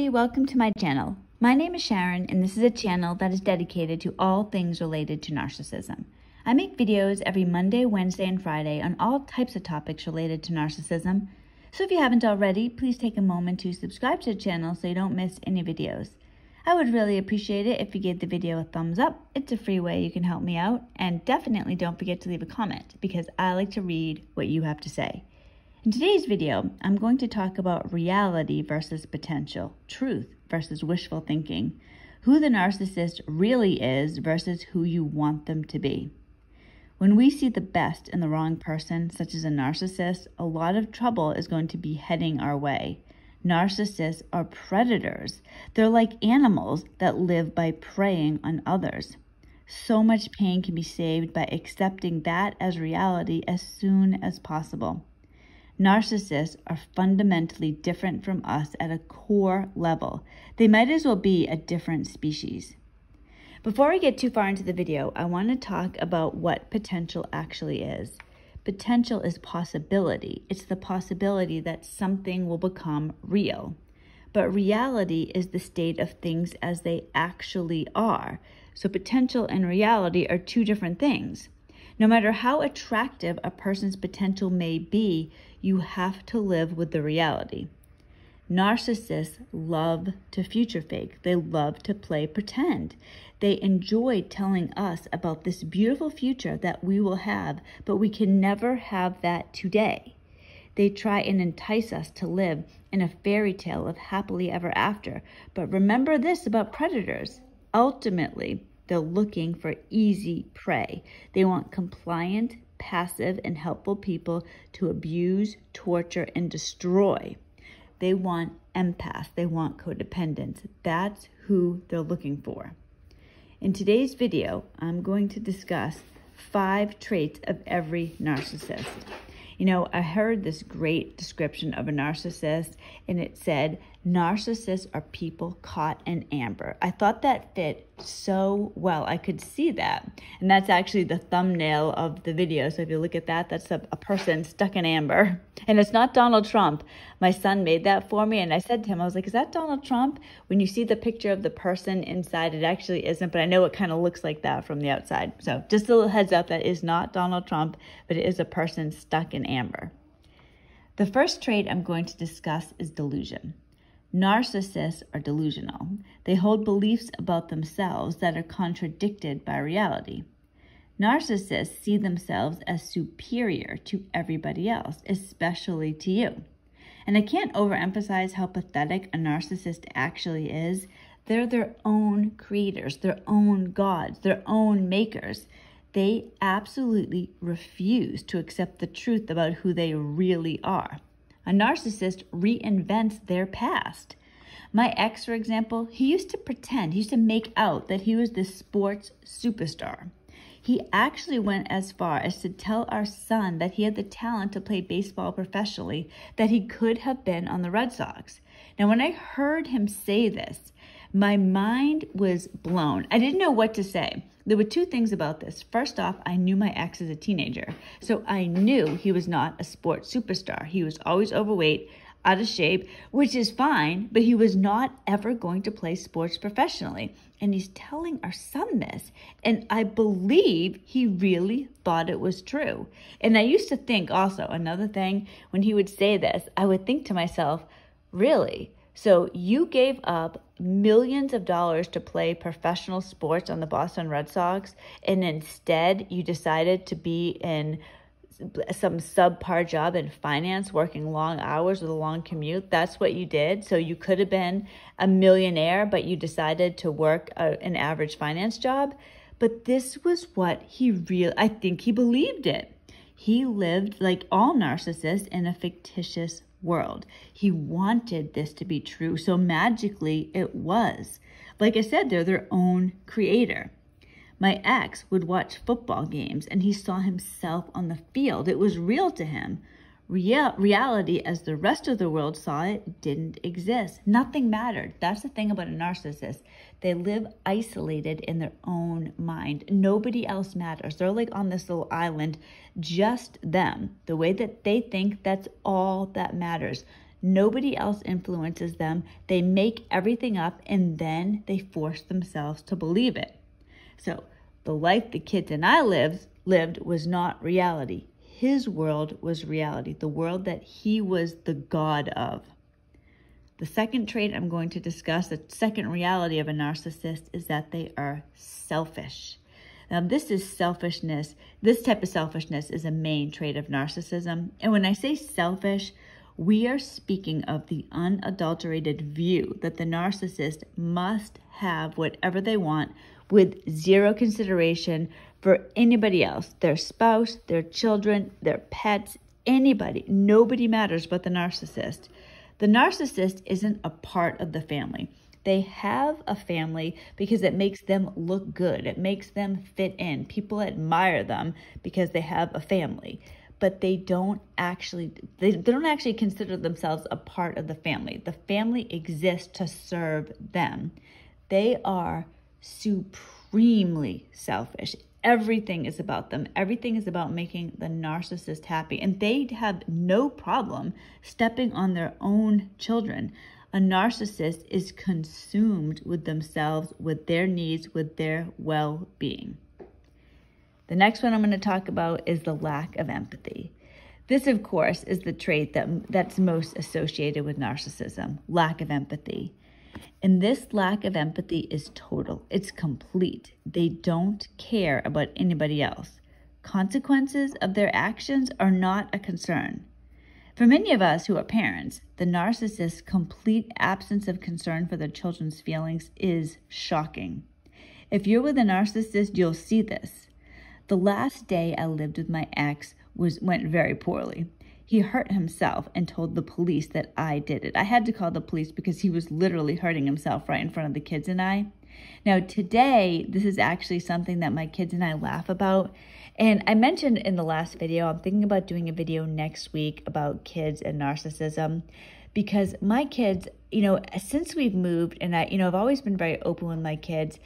welcome to my channel. My name is Sharon, and this is a channel that is dedicated to all things related to narcissism. I make videos every Monday, Wednesday, and Friday on all types of topics related to narcissism. So if you haven't already, please take a moment to subscribe to the channel so you don't miss any videos. I would really appreciate it if you gave the video a thumbs up. It's a free way you can help me out, and definitely don't forget to leave a comment because I like to read what you have to say. In today's video, I'm going to talk about reality versus potential, truth versus wishful thinking, who the narcissist really is versus who you want them to be. When we see the best in the wrong person, such as a narcissist, a lot of trouble is going to be heading our way. Narcissists are predators. They're like animals that live by preying on others. So much pain can be saved by accepting that as reality as soon as possible. Narcissists are fundamentally different from us at a core level. They might as well be a different species. Before I get too far into the video, I want to talk about what potential actually is. Potential is possibility. It's the possibility that something will become real. But reality is the state of things as they actually are. So potential and reality are two different things. No matter how attractive a person's potential may be, you have to live with the reality. Narcissists love to future fake. They love to play pretend. They enjoy telling us about this beautiful future that we will have, but we can never have that today. They try and entice us to live in a fairy tale of happily ever after. But remember this about predators. Ultimately, they're looking for easy prey. They want compliant, passive, and helpful people to abuse, torture, and destroy. They want empaths. They want codependents. That's who they're looking for. In today's video, I'm going to discuss 5 traits of every narcissist. You know, I heard this great description of a narcissist, and it said, narcissists are people caught in amber. I thought that fit so well. I could see that. And that's actually the thumbnail of the video. So if you look at that, that's a person stuck in amber. And it's not Donald Trump. My son made that for me. And I said to him, I was like, is that Donald Trump? When you see the picture of the person inside, it actually isn't. But I know it kind of looks like that from the outside. So just a little heads up, that is not Donald Trump, but it is a person stuck in amber. The first trait I'm going to discuss is delusion. Narcissists are delusional. They hold beliefs about themselves that are contradicted by reality. Narcissists see themselves as superior to everybody else, especially to you. And I can't overemphasize how pathetic a narcissist actually is. They're their own creators, their own gods, their own makers. They absolutely refuse to accept the truth about who they really are. A narcissist reinvents their past. My ex, for example, he used to pretend, he used to make out that he was this sports superstar. He actually went as far as to tell our son that he had the talent to play baseball professionally, that he could have been on the Red Sox. Now, when I heard him say this, my mind was blown. I didn't know what to say. There were 2 things about this. First off, I knew my ex as a teenager, so I knew he was not a sports superstar. He was always overweight, out of shape, which is fine, but he was not ever going to play sports professionally. And he's telling our son this, and I believe he really thought it was true. And I used to think also, another thing, when he would say this, I would think to myself, really? So you gave up millions of dollars to play professional sports on the Boston Red Sox, and instead you decided to be in some subpar job in finance, working long hours with a long commute. That's what you did. So you could have been a millionaire, but you decided to work an average finance job. But this was what I think he believed it. He lived, like all narcissists, in a fictitious world. He wanted this to be true, so magically it was. Like I said, they're their own creator. My ex would watch football games and he saw himself on the field. It was real to him. Reality, as the rest of the world saw it, didn't exist. Nothing mattered. That's the thing about a narcissist. They live isolated in their own mind. Nobody else matters. They're like on this little island, just them. The way that they think, that's all that matters. Nobody else influences them. They make everything up and then they force themselves to believe it. So the life the kids and I lived was not reality. His world was reality, the world that he was the god of. The second trait I'm going to discuss, the second reality of a narcissist, is that they are selfish. Now, this is selfishness. This type of selfishness is a main trait of narcissism. And when I say selfish, we are speaking of the unadulterated view that the narcissist must have whatever they want with zero consideration for anybody else, their spouse, their children, their pets, anybody. Nobody matters but the narcissist. The narcissist isn't a part of the family. They have a family because it makes them look good. It makes them fit in. People admire them because they have a family. But they don't actually consider themselves a part of the family. The family exists to serve them. They are supremely selfish. Everything is about them. Everything is about making the narcissist happy. And they have no problem stepping on their own children. A narcissist is consumed with themselves, with their needs, with their well-being. The next one I'm going to talk about is the lack of empathy. This, of course, is the trait that's most associated with narcissism, lack of empathy. And this lack of empathy is total. It's complete. They don't care about anybody else. Consequences of their actions are not a concern. For many of us who are parents, the narcissist's complete absence of concern for their children's feelings is shocking. If you're with a narcissist, you'll see this. The last day I lived with my ex went very poorly. He hurt himself and told the police that I did it. I had to call the police because he was literally hurting himself right in front of the kids and I. Now today, this is actually something that my kids and I laugh about. And I mentioned in the last video, I'm thinking about doing a video next week about kids and narcissism. Because my kids, since we've moved, and I've always been very open with my kids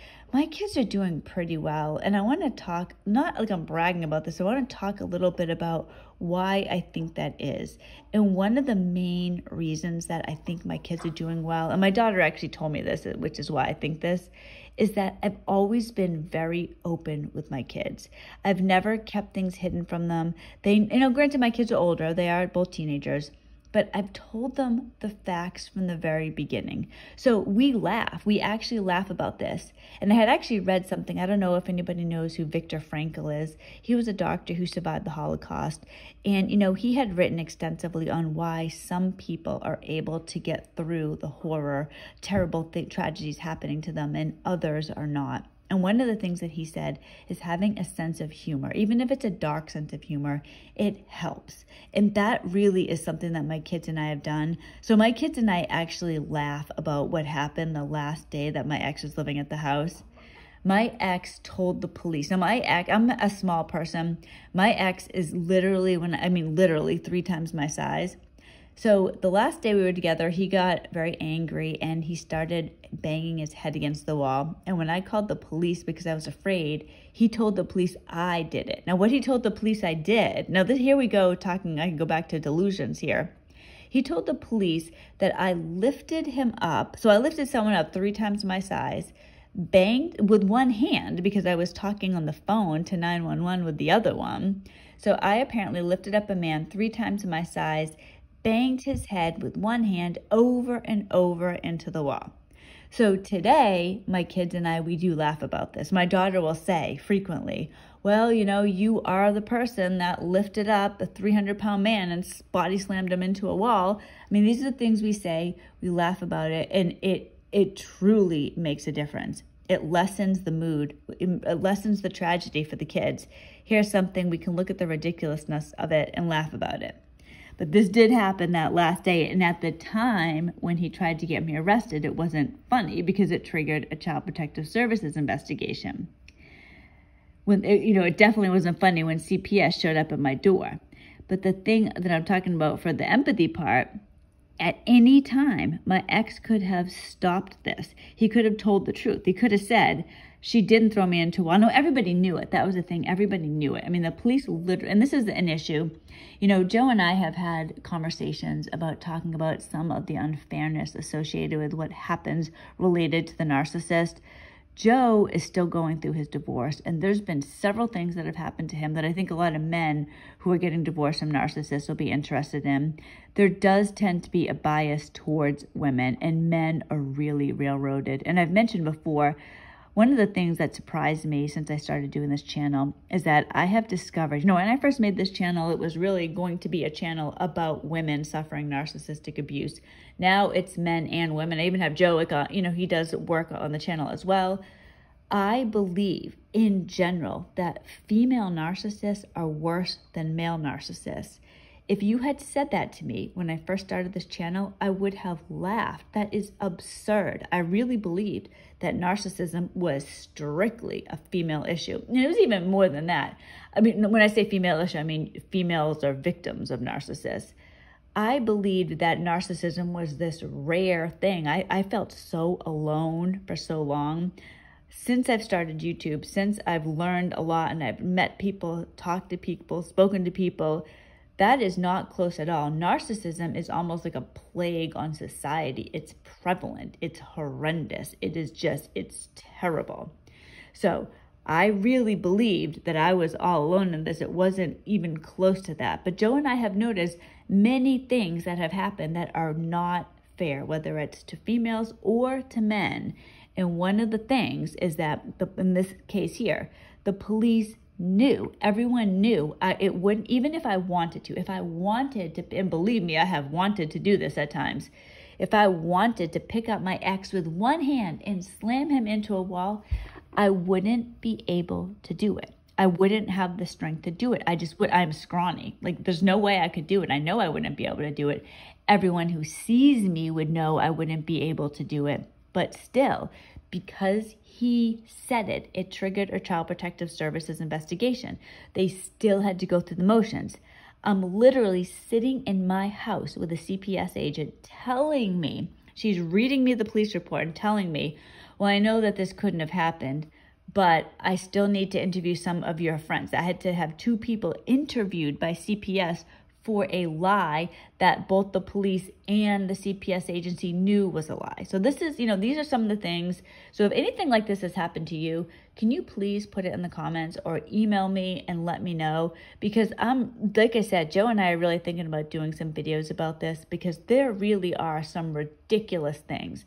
are doing pretty well. And I want to talk, not like I'm bragging about this, I want to talk a little bit about why I think that is. And one of the main reasons that I think my kids are doing well, and my daughter actually told me this, which is why I think this, is that I've always been very open with my kids. I've never kept things hidden from them. They, granted my kids are older, they are both teenagers, but I've told them the facts from the very beginning. So we laugh. We actually laugh about this. And I had actually read something. I don't know if anybody knows who Viktor Frankl is. He was a doctor who survived the Holocaust. And, he had written extensively on why some people are able to get through the horror, terrible tragedies happening to them, and others are not. And one of the things that he said is having a sense of humor. Even if it's a dark sense of humor, it helps. And that really is something that my kids and I have done. So my kids and I actually laugh about what happened the last day that my ex was living at the house. My ex told the police. Now my ex, I'm a small person. My ex is literally 3 times my size. So the last day we were together, he got very angry and he started banging his head against the wall. And when I called the police because I was afraid, he told the police I did it. Now what he told the police I did, here we go talking, I can go back to delusions here. He told the police that I lifted him up. So I lifted someone up 3 times my size, banged with one hand because I was talking on the phone to 911 with the other one. So I apparently lifted up a man 3 times my size, banged his head with one hand over and over into the wall. So today, my kids and I, we do laugh about this. My daughter will say frequently, well, you are the person that lifted up a 300-pound man and body slammed him into a wall. These are the things we say, we laugh about it, and it truly makes a difference. It lessens the mood, it lessens the tragedy for the kids. Here's something, we can look at the ridiculousness of it and laugh about it. But this did happen that last day, and at the time when he tried to get me arrested, it wasn't funny because it triggered a Child Protective Services investigation. It definitely wasn't funny when CPS showed up at my door. But the thing that I'm talking about for the empathy part, at any time, my ex could have stopped this. He could have told the truth. He could have said, she didn't throw me into a wall. No, everybody knew it. That was the thing. Everybody knew it. I mean, the police literally, and this is an issue. You know, Joe and I have had conversations about talking about some of the unfairness associated with what happens related to the narcissist. Joe is still going through his divorce, and there's been several things that have happened to him that I think a lot of men who are getting divorced from narcissists will be interested in. There does tend to be a bias towards women, and men are really railroaded. And I've mentioned before, one of the things that surprised me since I started doing this channel is that I have discovered, you know, when I first made this channel, it was really going to be a channel about women suffering narcissistic abuse. Now it's men and women. I even have Joe, you know, he does work on the channel as well. I believe in general that female narcissists are worse than male narcissists. If you had said that to me when I first started this channel, I would have laughed. That is absurd. I really believed that narcissism was strictly a female issue. And it was even more than that. I mean, when I say female issue, I mean females are victims of narcissists. I believed that narcissism was this rare thing. I felt so alone for so long. Since I've started YouTube, since I've learned a lot and I've met people, talked to people, spoken to people, that is not close at all. Narcissism is almost like a plague on society. It's prevalent. It's horrendous. It is just, it's terrible. So I really believed that I was all alone in this. It wasn't even close to that. But Joe and I have noticed many things that have happened that are not fair, whether it's to females or to men. And one of the things is that, in this case here, the police knew, everyone knew, it wouldn't, even if I wanted to, and believe me, I have wanted to do this at times. If I wanted to pick up my ex with one hand and slam him into a wall, I wouldn't be able to do it. I wouldn't have the strength to do it. I'm scrawny. Like, there's no way I could do it. I know I wouldn't be able to do it. Everyone who sees me would know I wouldn't be able to do it. But still, because he said it, it triggered a Child Protective Services investigation. They still had to go through the motions. I'm literally sitting in my house with a CPS agent telling me, she's reading me the police report and telling me, well, I know that this couldn't have happened, but I still need to interview some of your friends. I had to have 2 people interviewed by CPS for a lie that both the police and the CPS agency knew was a lie. So this is, you know, these are some of the things. So if anything like this has happened to you, can you please put it in the comments or email me and let me know? Because like I said, Joe and I are really thinking about doing some videos about this because there really are some ridiculous things.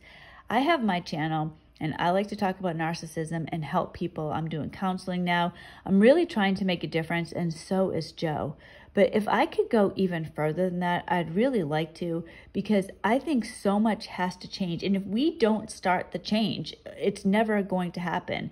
I have my channel and I like to talk about narcissism and help people. I'm doing counseling now. I'm really trying to make a difference, and so is Joe. But if I could go even further than that, I'd really like to, because I think so much has to change. And if we don't start the change, it's never going to happen.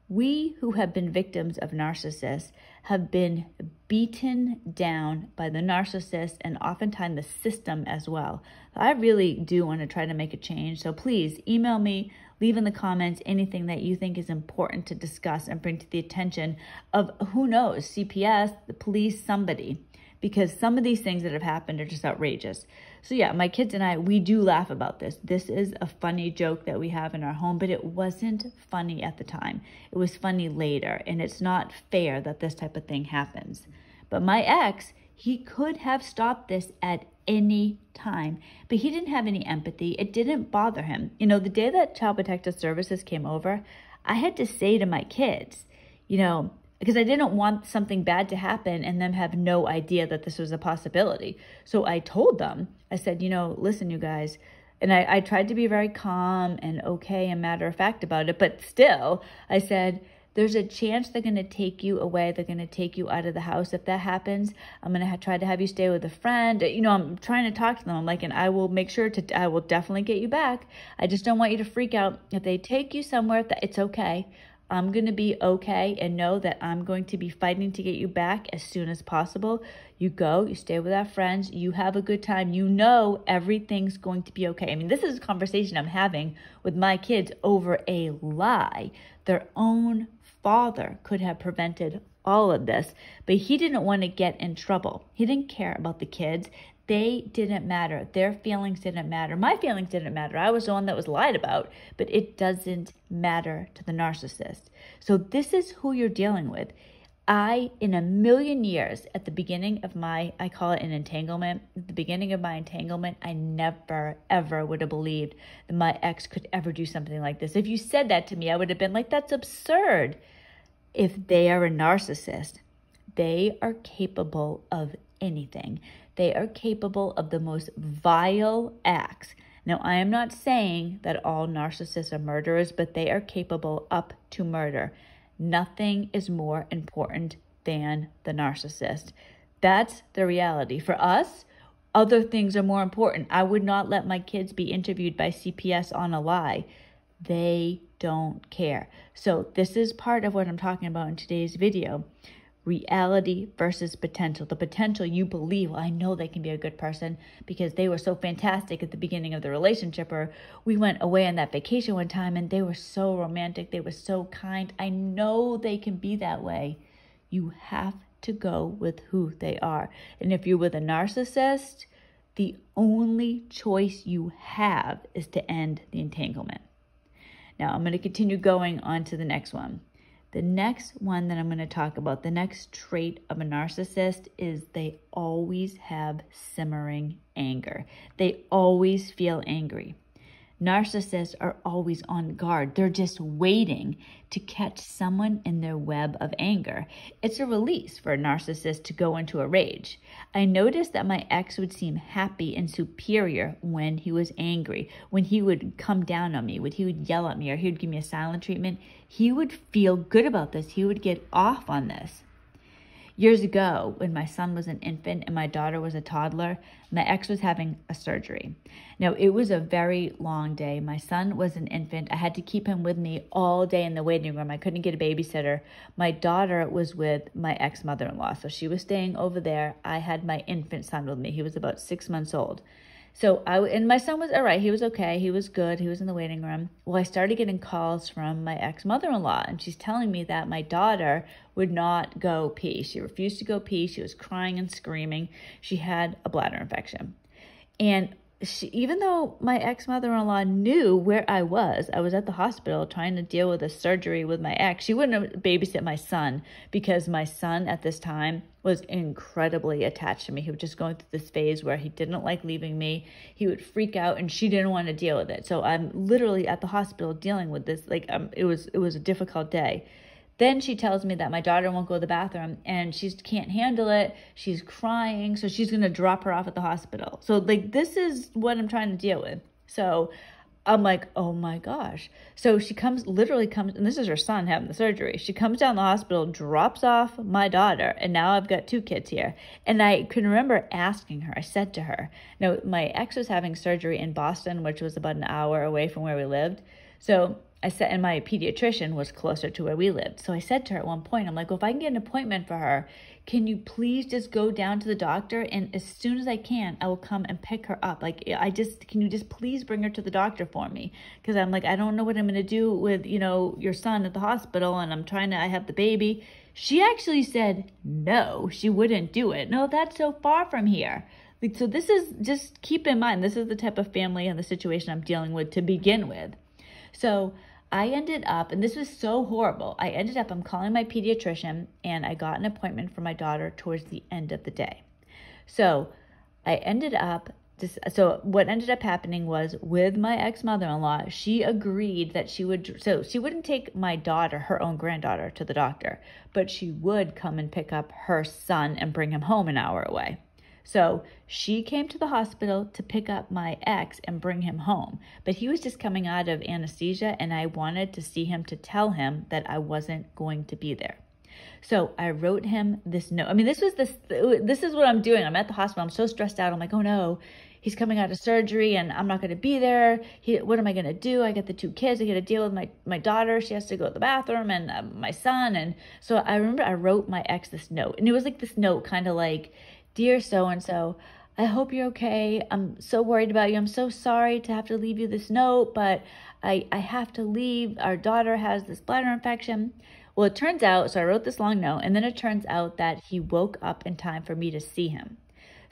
We who have been victims of narcissists have been beaten down by the narcissist and oftentimes the system as well. I really do want to try to make a change. So please email me, leave in the comments anything that you think is important to discuss and bring to the attention of, who knows, CPS, the police, somebody. Because some of these things that have happened are just outrageous. So yeah, my kids and I, we do laugh about this. This is a funny joke that we have in our home, but it wasn't funny at the time. It was funny later, and it's not fair that this type of thing happens. But my ex, he could have stopped this at any time, but he didn't have any empathy. It didn't bother him. You know, the day that Child Protective Services came over, I had to say to my kids, you know, because I didn't want something bad to happen and them have no idea that this was a possibility. So I told them, I said, you know, listen, you guys, and I tried to be very calm and okay and matter of fact about it, but still, I said, there's a chance they're going to take you away. They're going to take you out of the house. If that happens, I'm going to try to have you stay with a friend. You know, I'm trying to talk to them. I'm like, and I will make sure to, I will definitely get you back. I just don't want you to freak out. If they take you somewhere, it's okay. I'm going to be okay and know that I'm going to be fighting to get you back as soon as possible. You go, you stay with our friends, you have a good time. You know everything's going to be okay. I mean, this is a conversation I'm having with my kids over a lie. Their own father could have prevented all of this, but he didn't want to get in trouble. He didn't care about the kids. They didn't matter. Their feelings didn't matter. My feelings didn't matter. I was the one that was lied about, but it doesn't matter to the narcissist. So this is who you're dealing with. In a million years, at the beginning of I call it an entanglement, at the beginning of my entanglement, I never, ever would have believed that my ex could ever do something like this. If you said that to me, I would have been like, that's absurd. If they are a narcissist, they are capable of anything. They are capable of the most vile acts. Now, I am not saying that all narcissists are murderers, but they are capable up to murder. Nothing is more important than the narcissist. That's the reality. For us, other things are more important. I would not let my kids be interviewed by CPS on a lie. They don't care. So this is part of what I'm talking about in today's video. Reality versus potential. The potential you believe, well, I know they can be a good person because they were so fantastic at the beginning of the relationship, or we went away on that vacation one time and they were so romantic, they were so kind. I know they can be that way. You have to go with who they are. And if you're with a narcissist, the only choice you have is to end the entanglement. Now, I'm going to continue going on to the next one. The next one that I'm going to talk about, the next trait of a narcissist, is they always have simmering anger. They always feel angry. Narcissists are always on guard. They're just waiting to catch someone in their web of anger. It's a release for a narcissist to go into a rage. I noticed that my ex would seem happy and superior when he was angry. When he would come down on me, when he would yell at me, or he would give me a silent treatment, he would feel good about this. He would get off on this. Years ago, when my son was an infant and my daughter was a toddler, my ex was having a surgery. Now, it was a very long day. My son was an infant. I had to keep him with me all day in the waiting room. I couldn't get a babysitter. My daughter was with my ex-mother-in-law, so she was staying over there. I had my infant son with me. He was about 6 months old. So and my son was all right. He was okay. He was good. He was in the waiting room. Well, I started getting calls from my ex-mother-in-law, and she's telling me that my daughter would not go pee. She refused to go pee. She was crying and screaming. She had a bladder infection. And even though my ex-mother-in-law knew where I was at the hospital trying to deal with a surgery with my ex. She wouldn't have babysit my son because my son at this time was incredibly attached to me. He was just going through this phase where he didn't like leaving me. He would freak out and she didn't want to deal with it. So I'm literally at the hospital dealing with this. It was a difficult day. Then she tells me that my daughter won't go to the bathroom and she can't handle it. She's crying, so she's going to drop her off at the hospital. So this is what I'm trying to deal with. So I'm like, oh my gosh. So she literally comes, and this is her son having the surgery. She comes down the hospital, drops off my daughter, and now I've got 2 kids here. And I can remember asking her, I said to her, now my ex was having surgery in Boston, which was about an hour away from where we lived. So I said, and my pediatrician was closer to where we lived. So I said to her at one point, I'm like, well, if I can get an appointment for her, can you please just go down to the doctor? And as soon as I can, I will come and pick her up. Can you just please bring her to the doctor for me? Because I'm like, I don't know what I'm going to do with, your son at the hospital. And I have the baby. She actually said, no, she wouldn't do it. No, that's so far from here. So this is, just keep in mind, this is the type of family and the situation I'm dealing with to begin with. So I ended up, and this was so horrible, I'm calling my pediatrician, and I got an appointment for my daughter towards the end of the day. So what ended up happening was, with my ex-mother-in-law, she agreed that she wouldn't take my daughter, her own granddaughter, to the doctor, but she would come and pick up her son and bring him home an hour away. So she came to the hospital to pick up my ex and bring him home. But he was just coming out of anesthesia, and I wanted to see him to tell him that I wasn't going to be there. So I wrote him this note. I mean, this is what I'm doing. I'm at the hospital. I'm so stressed out. I'm like, oh no, he's coming out of surgery and I'm not going to be there. What am I going to do? I got the 2 kids. I got to deal with my daughter. She has to go to the bathroom, and my son. And so I remember I wrote my ex this note, and it was like this note kind of like, dear so-and-so, I hope you're okay. I'm so worried about you. I'm so sorry to have to leave you this note, but I have to leave. Our daughter has this bladder infection. Well, it turns out, so I wrote this long note, and then it turns out that he woke up in time for me to see him.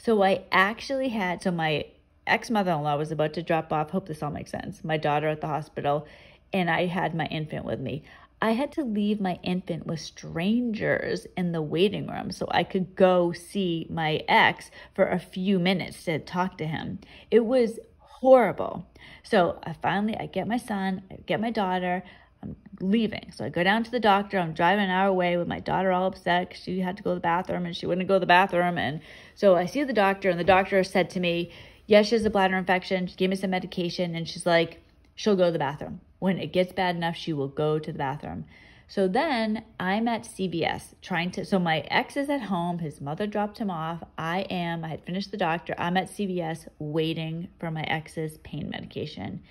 So I actually had, so my ex-mother-in-law was about to drop off, hope this all makes sense, my daughter at the hospital, and I had my infant with me. I had to leave my infant with strangers in the waiting room so I could go see my ex for a few minutes to talk to him. It was horrible. So I get my son, I get my daughter, I'm leaving. So I go down to the doctor. I'm driving an hour away with my daughter all upset because she had to go to the bathroom and she wouldn't go to the bathroom. And so I see the doctor, and the doctor said to me, yes, she has a bladder infection. She gave me some medication, and she's like, she'll go to the bathroom. When it gets bad enough, she will go to the bathroom. So then I'm at CVS so my ex is at home. His mother dropped him off. I had finished the doctor. I'm at CVS waiting for my ex's pain medication.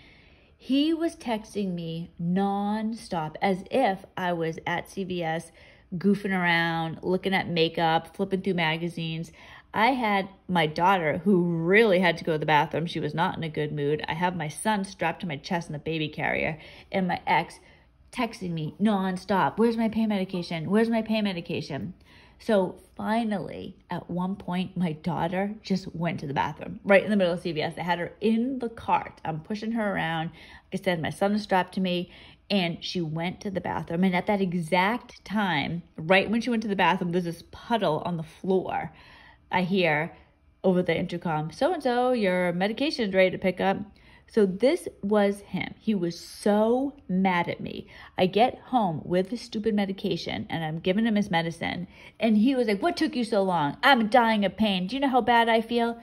He was texting me nonstop as if I was at CVS goofing around, looking at makeup, flipping through magazines. I had my daughter who really had to go to the bathroom. She was not in a good mood. I have my son strapped to my chest in the baby carrier, and my ex texting me nonstop. Where's my pain medication? Where's my pain medication? So finally, at one point, my daughter just went to the bathroom right in the middle of CVS. I had her in the cart. I'm pushing her around. Like I said, my son is strapped to me, and she went to the bathroom. And at that exact time, right when she went to the bathroom, there's this puddle on the floor. I hear over the intercom, so-and-so, your medication is ready to pick up. So this was him. He was so mad at me. I get home with his stupid medication, and I'm giving him his medicine. And he was like, what took you so long? I'm dying of pain. Do you know how bad I feel?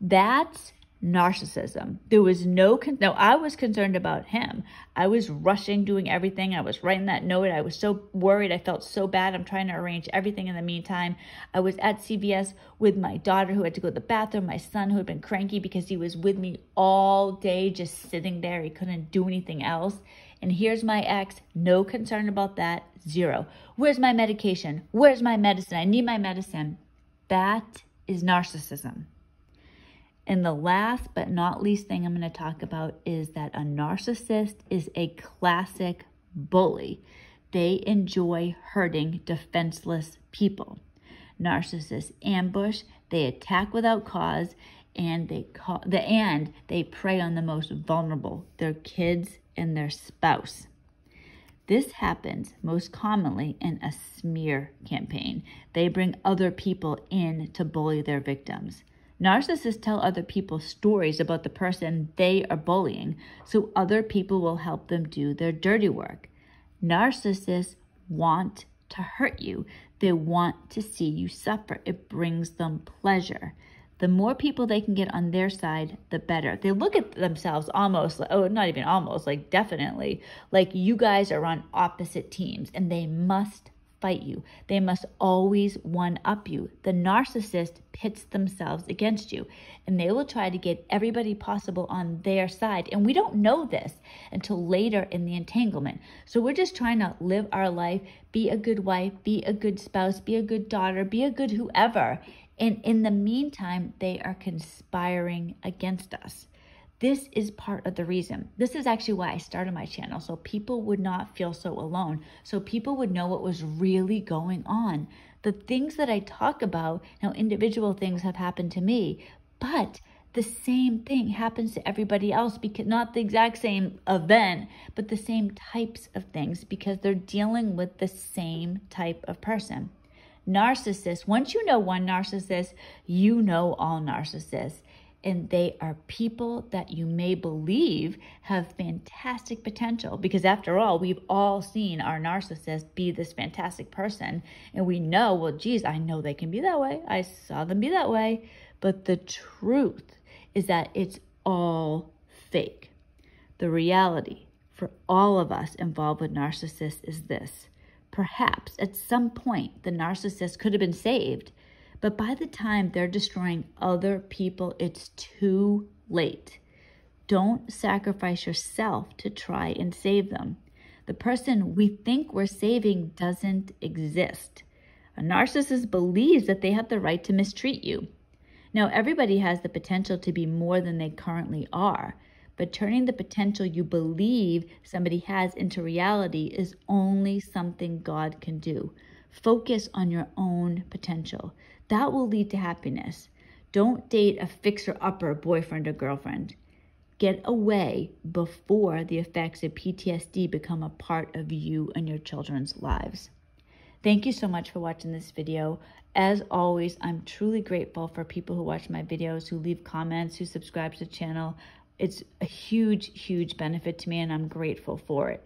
That's narcissism. There was no, I was concerned about him. I was rushing, doing everything. I was writing that note. I was so worried. I felt so bad. I'm trying to arrange everything in the meantime. I was at CVS with my daughter who had to go to the bathroom, my son who had been cranky because he was with me all day, just sitting there. He couldn't do anything else. And here's my ex, no concern about that, zero. Where's my medication? Where's my medicine? I need my medicine. That is narcissism. And the last but not least thing I'm going to talk about is that a narcissist is a classic bully. They enjoy hurting defenseless people. Narcissists ambush, they attack without cause, and they prey on the most vulnerable, their kids and their spouse. This happens most commonly in a smear campaign. They bring other people in to bully their victims. Narcissists tell other people stories about the person they are bullying, so other people will help them do their dirty work. Narcissists want to hurt you. They want to see you suffer. It brings them pleasure. The more people they can get on their side, the better. They look at themselves almost, not even almost, like definitely, like you guys are on opposite teams, and they must fight you. They must always one-up you. The narcissist pits themselves against you, and they will try to get everybody possible on their side. And we don't know this until later in the entanglement. So we're just trying to live our life, be a good wife, be a good spouse, be a good daughter, be a good whoever. And in the meantime, they are conspiring against us. This is part of the reason. This is actually why I started my channel, so people would not feel so alone, so people would know what was really going on. The things that I talk about, now individual things have happened to me, but the same thing happens to everybody else, because not the exact same event, but the same types of things, because they're dealing with the same type of person. Narcissists, once you know one narcissist, you know all narcissists. And they are people that you may believe have fantastic potential, because after all, we've all seen our narcissist be this fantastic person. And we know, well, geez, I know they can be that way. I saw them be that way. But the truth is that it's all fake. The reality for all of us involved with narcissists is this. Perhaps at some point, the narcissist could have been saved, but by the time they're destroying other people, it's too late. Don't sacrifice yourself to try and save them. The person we think we're saving doesn't exist. A narcissist believes that they have the right to mistreat you. Now, everybody has the potential to be more than they currently are, but turning the potential you believe somebody has into reality is only something God can do. Focus on your own potential. That will lead to happiness. Don't date a fixer-upper boyfriend or girlfriend. Get away before the effects of PTSD become a part of you and your children's lives. Thank you so much for watching this video. As always, I'm truly grateful for people who watch my videos, who leave comments, who subscribe to the channel. It's a huge, huge benefit to me, and I'm grateful for it.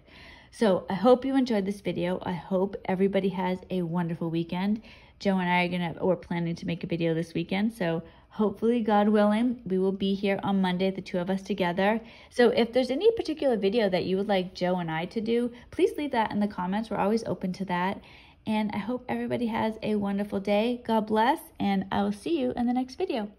So I hope you enjoyed this video. I hope everybody has a wonderful weekend. Joe and I we're planning to make a video this weekend, so hopefully, God willing, we will be here on Monday, the two of us together. So if there's any particular video that you would like Joe and I to do, please leave that in the comments. We're always open to that. And I hope everybody has a wonderful day. God bless, and I will see you in the next video.